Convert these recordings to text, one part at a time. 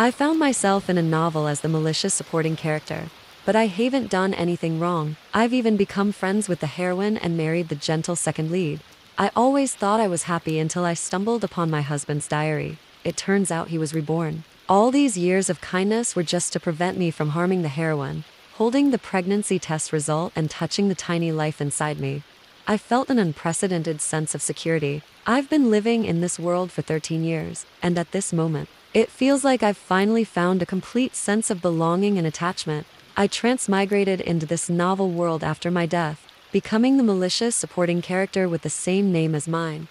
I found myself in a novel as the malicious supporting character. But I haven't done anything wrong. I've even become friends with the heroine and married the gentle second lead. I always thought I was happy until I stumbled upon my husband's diary. It turns out he was reborn. All these years of kindness were just to prevent me from harming the heroine. Holding the pregnancy test result and touching the tiny life inside me, I felt an unprecedented sense of security. I've been living in this world for 13 years, and at this moment, it feels like I've finally found a complete sense of belonging and attachment. I transmigrated into this novel world after my death, becoming the malicious supporting character with the same name as mine.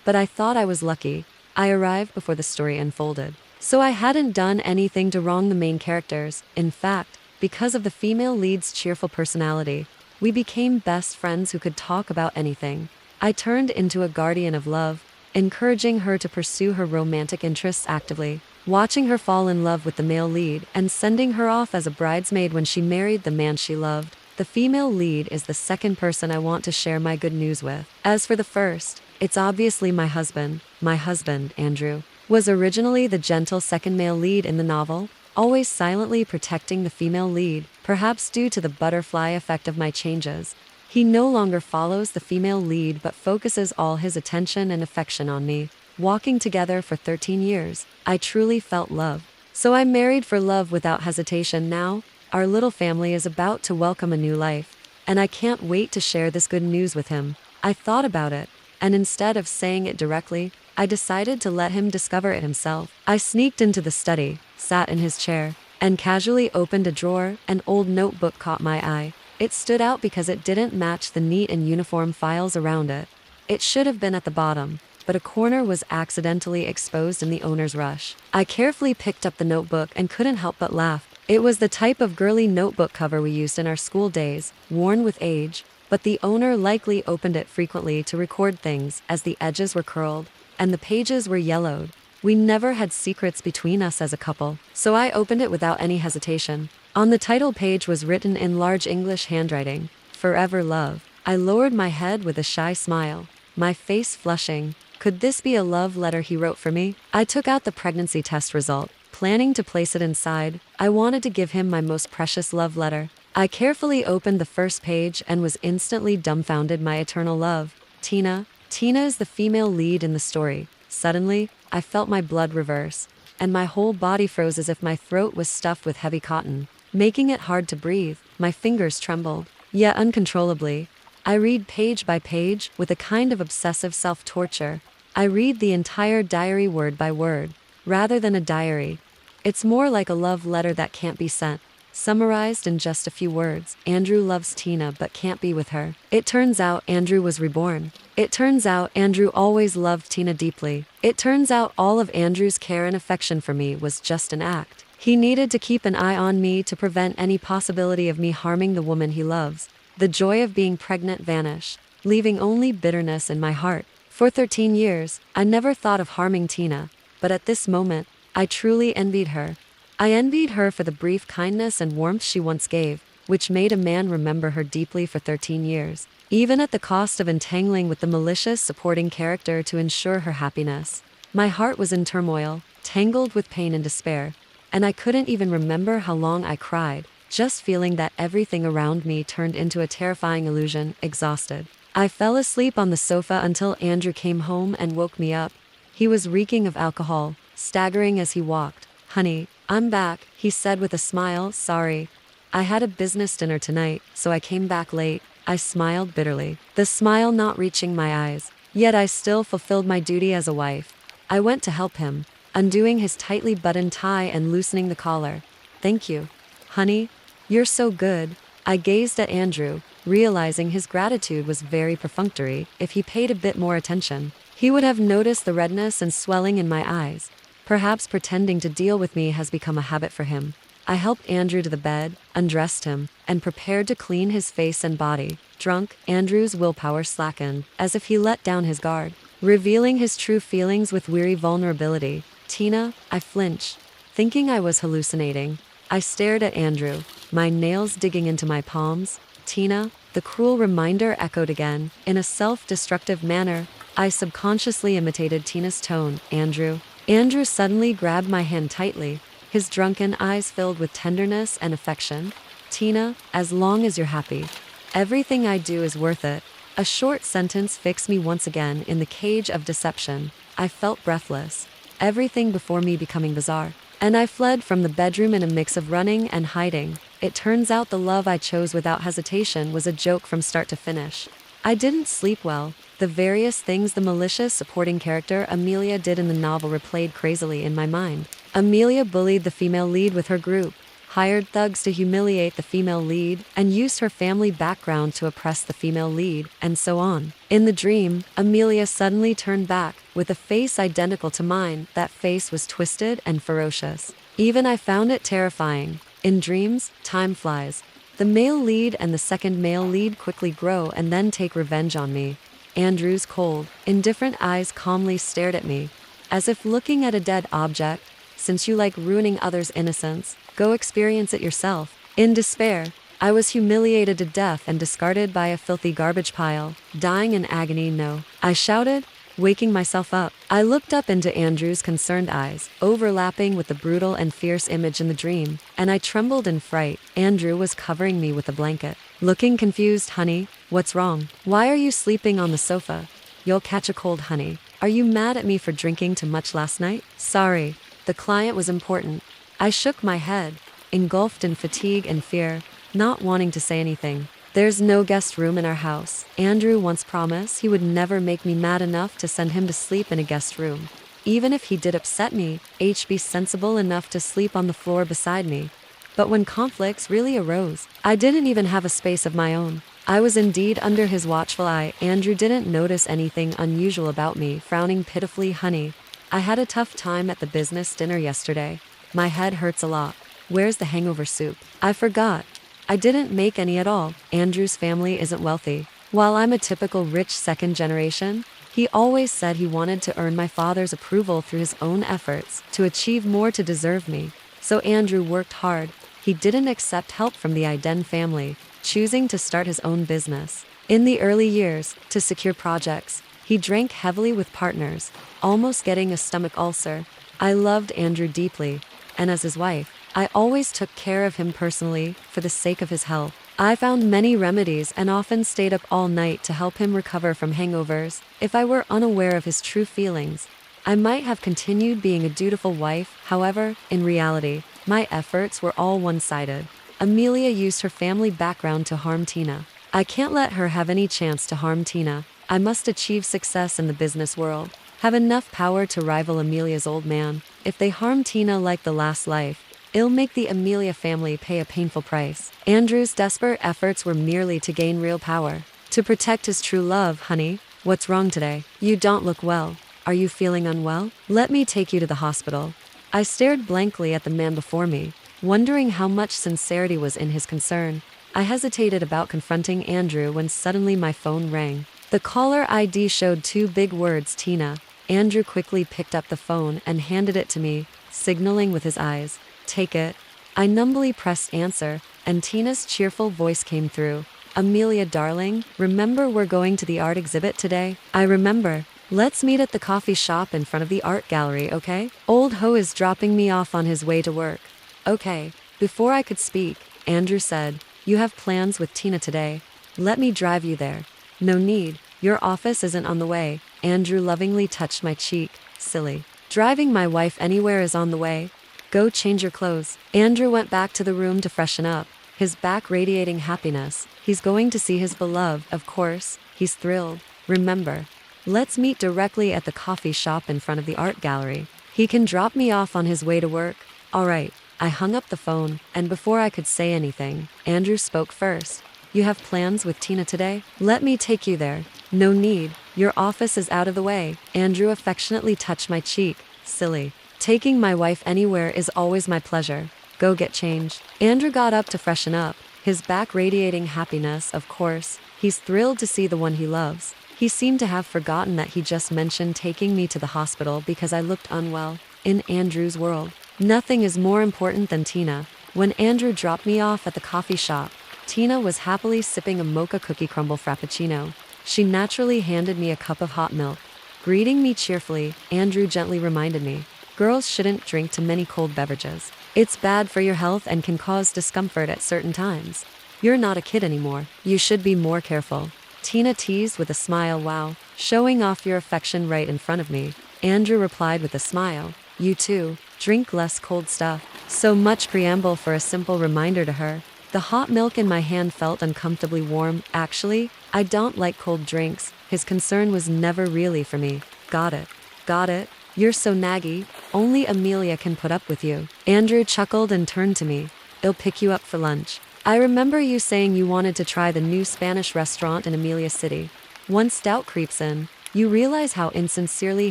But I thought I was lucky. I arrived before the story unfolded. So I hadn't done anything to wrong the main characters. In fact, because of the female lead's cheerful personality, we became best friends who could talk about anything. I turned into a guardian of love, encouraging her to pursue her romantic interests actively, watching her fall in love with the male lead and sending her off as a bridesmaid when she married the man she loved. The female lead is the second person I want to share my good news with. As for the first, it's obviously my husband. My husband, Andrew, was originally the gentle second male lead in the novel, always silently protecting the female lead, perhaps due to the butterfly effect of my changes. He no longer follows the female lead but focuses all his attention and affection on me. Walking together for 13 years, I truly felt love. So I married for love without hesitation. Now, our little family is about to welcome a new life, and I can't wait to share this good news with him. I thought about it, and instead of saying it directly, I decided to let him discover it himself. I sneaked into the study, sat in his chair, and casually opened a drawer. An old notebook caught my eye. It stood out because it didn't match the neat and uniform files around it. It should have been at the bottom, but a corner was accidentally exposed in the owner's rush. I carefully picked up the notebook and couldn't help but laugh. It was the type of girly notebook cover we used in our school days, worn with age, but the owner likely opened it frequently to record things, as the edges were curled and the pages were yellowed. We never had secrets between us as a couple, so I opened it without any hesitation. On the title page was written in large English handwriting, "Forever Love." I lowered my head with a shy smile, my face flushing. Could this be a love letter he wrote for me? I took out the pregnancy test result, planning to place it inside. I wanted to give him my most precious love letter. I carefully opened the first page and was instantly dumbfounded. My eternal love, Tina. Tina is the female lead in the story. Suddenly, I felt my blood reverse, and my whole body froze as if my throat was stuffed with heavy cotton, making it hard to breathe. My fingers trembled, yet uncontrollably. I read page by page with a kind of obsessive self-torture. I read the entire diary word by word, rather than a diary. It's more like a love letter that can't be sent. Summarized in just a few words, Andrew loves Tina but can't be with her. It turns out Andrew was reborn. It turns out Andrew always loved Tina deeply. It turns out all of Andrew's care and affection for me was just an act. He needed to keep an eye on me to prevent any possibility of me harming the woman he loves. The joy of being pregnant vanished, leaving only bitterness in my heart. For 13 years, I never thought of harming Tina, but at this moment, I truly envied her. I envied her for the brief kindness and warmth she once gave, which made a man remember her deeply for 13 years, even at the cost of entangling with the malicious supporting character to ensure her happiness. My heart was in turmoil, tangled with pain and despair, and I couldn't even remember how long I cried, just feeling that everything around me turned into a terrifying illusion. Exhausted, I fell asleep on the sofa until Andrew came home and woke me up. He was reeking of alcohol, staggering as he walked. "Honey, I'm back," he said with a smile. "Sorry. I had a business dinner tonight, so I came back late." I smiled bitterly, the smile not reaching my eyes. Yet I still fulfilled my duty as a wife. I went to help him, undoing his tightly buttoned tie and loosening the collar. "Thank you, honey. You're so good." I gazed at Andrew, realizing his gratitude was very perfunctory. If he paid a bit more attention, he would have noticed the redness and swelling in my eyes. Perhaps pretending to deal with me has become a habit for him. I helped Andrew to the bed, undressed him, and prepared to clean his face and body. Drunk, Andrew's willpower slackened, as if he let down his guard, revealing his true feelings with weary vulnerability. "Tina," I flinched, thinking I was hallucinating. I stared at Andrew, my nails digging into my palms. "Tina," the cruel reminder echoed again, in a self-destructive manner. I subconsciously imitated Tina's tone. "Andrew." Andrew suddenly grabbed my hand tightly, his drunken eyes filled with tenderness and affection. "Tina, as long as you're happy, everything I do is worth it." A short sentence fixed me once again in the cage of deception. I felt breathless, everything before me becoming bizarre. And I fled from the bedroom in a mix of running and hiding. It turns out the love I chose without hesitation was a joke from start to finish. I didn't sleep well. The various things the malicious supporting character Amelia did in the novel replayed crazily in my mind. Amelia bullied the female lead with her group, hired thugs to humiliate the female lead, and used her family background to oppress the female lead, and so on. In the dream, Amelia suddenly turned back, with a face identical to mine. That face was twisted and ferocious. Even I found it terrifying. In dreams, time flies. The male lead and the second male lead quickly grow and then take revenge on me. Andrew's cold, indifferent eyes calmly stared at me, as if looking at a dead object. "Since you like ruining others' innocence, go experience it yourself." In despair, I was humiliated to death and discarded by a filthy garbage pile. "Dying in agony, no," I shouted, waking myself up. I looked up into Andrew's concerned eyes, overlapping with the brutal and fierce image in the dream, and I trembled in fright. Andrew was covering me with a blanket. Looking confused. "Honey, what's wrong? Why are you sleeping on the sofa? You'll catch a cold, honey. Are you mad at me for drinking too much last night?" "Sorry. The client was important." I shook my head, engulfed in fatigue and fear, not wanting to say anything. "There's no guest room in our house. Andrew once promised he would never make me mad enough to send him to sleep in a guest room. Even if he did upset me, he'd be sensible enough to sleep on the floor beside me." But when conflicts really arose, I didn't even have a space of my own. I was indeed under his watchful eye. Andrew didn't notice anything unusual about me, frowning pitifully. "Honey, I had a tough time at the business dinner yesterday. My head hurts a lot. Where's the hangover soup?" "I forgot. I didn't make any at all." Andrew's family isn't wealthy. While I'm a typical rich second generation, he always said he wanted to earn my father's approval through his own efforts, to achieve more to deserve me. So Andrew worked hard. He didn't accept help from the Iden family, choosing to start his own business. In the early years, to secure projects, he drank heavily with partners, almost getting a stomach ulcer. I loved Andrew deeply, and as his wife, I always took care of him personally, for the sake of his health. I found many remedies and often stayed up all night to help him recover from hangovers. If I were unaware of his true feelings, I might have continued being a dutiful wife. However, in reality, my efforts were all one-sided. Amelia used her family background to harm Tina. I can't let her have any chance to harm Tina. I must achieve success in the business world, have enough power to rival Amelia's old man. If they harm Tina like the last life, it'll make the Amelia family pay a painful price. Andrew's desperate efforts were merely to gain real power, to protect his true love. "Honey, what's wrong today? You don't look well. Are you feeling unwell? Let me take you to the hospital." I stared blankly at the man before me, wondering how much sincerity was in his concern. I hesitated about confronting Andrew when suddenly my phone rang. The caller ID showed two big words, "Tina." Andrew quickly picked up the phone and handed it to me, signaling with his eyes. "Take it." I numbly pressed answer, and Tina's cheerful voice came through. "Amelia, darling, remember we're going to the art exhibit today?" "I remember. Let's meet at the coffee shop in front of the art gallery, okay? Old Ho is dropping me off on his way to work." "Okay." Before I could speak, Andrew said, "You have plans with Tina today. Let me drive you there." "No need. Your office isn't on the way." Andrew lovingly touched my cheek. "Silly. Driving my wife anywhere is on the way. Go change your clothes." Andrew went back to the room to freshen up, his back radiating happiness. He's going to see his beloved, of course. He's thrilled. "Remember, let's meet directly at the coffee shop in front of the art gallery. He can drop me off on his way to work." "All right." I hung up the phone, and before I could say anything, Andrew spoke first. "You have plans with Tina today? Let me take you there." "No need. Your office is out of the way." Andrew affectionately touched my cheek. "Silly. Taking my wife anywhere is always my pleasure. Go get changed." Andrew got up to freshen up, his back radiating happiness. Of course, he's thrilled to see the one he loves. He seemed to have forgotten that he just mentioned taking me to the hospital because I looked unwell. In Andrew's world, nothing is more important than Tina. When Andrew dropped me off at the coffee shop, Tina was happily sipping a mocha cookie crumble frappuccino. She naturally handed me a cup of hot milk. Greeting me cheerfully, Andrew gently reminded me, Girls shouldn't drink too many cold beverages. It's bad for your health and can cause discomfort at certain times. You're not a kid anymore. You should be more careful. Tina teased with a smile. Wow, showing off your affection right in front of me. Andrew replied with a smile. You too, drink less cold stuff. So much preamble for a simple reminder to her. The hot milk in my hand felt uncomfortably warm. Actually, I don't like cold drinks. His concern was never really for me. Got it. Got it. You're so naggy. Only Amelia can put up with you. Andrew chuckled and turned to me. I'll pick you up for lunch. I remember you saying you wanted to try the new Spanish restaurant in Amelia City. Once doubt creeps in, you realize how insincerely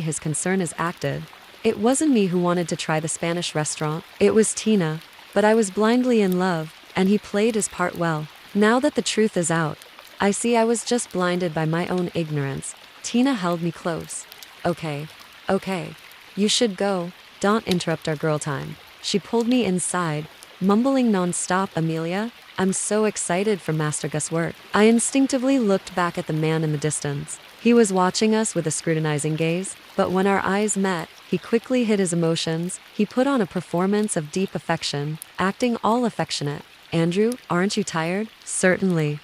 his concern is acted. It wasn't me who wanted to try the Spanish restaurant. It was Tina. But I was blindly in love, and he played his part well. Now that the truth is out, I see I was just blinded by my own ignorance. Tina held me close. Okay. You should go. Don't interrupt our girl time. She pulled me inside, mumbling non-stop. Amelia, I'm so excited for Master Gus' work. I instinctively looked back at the man in the distance. He was watching us with a scrutinizing gaze, but when our eyes met, he quickly hid his emotions. He put on a performance of deep affection, acting all affectionate. Andrew, aren't you tired? Certainly.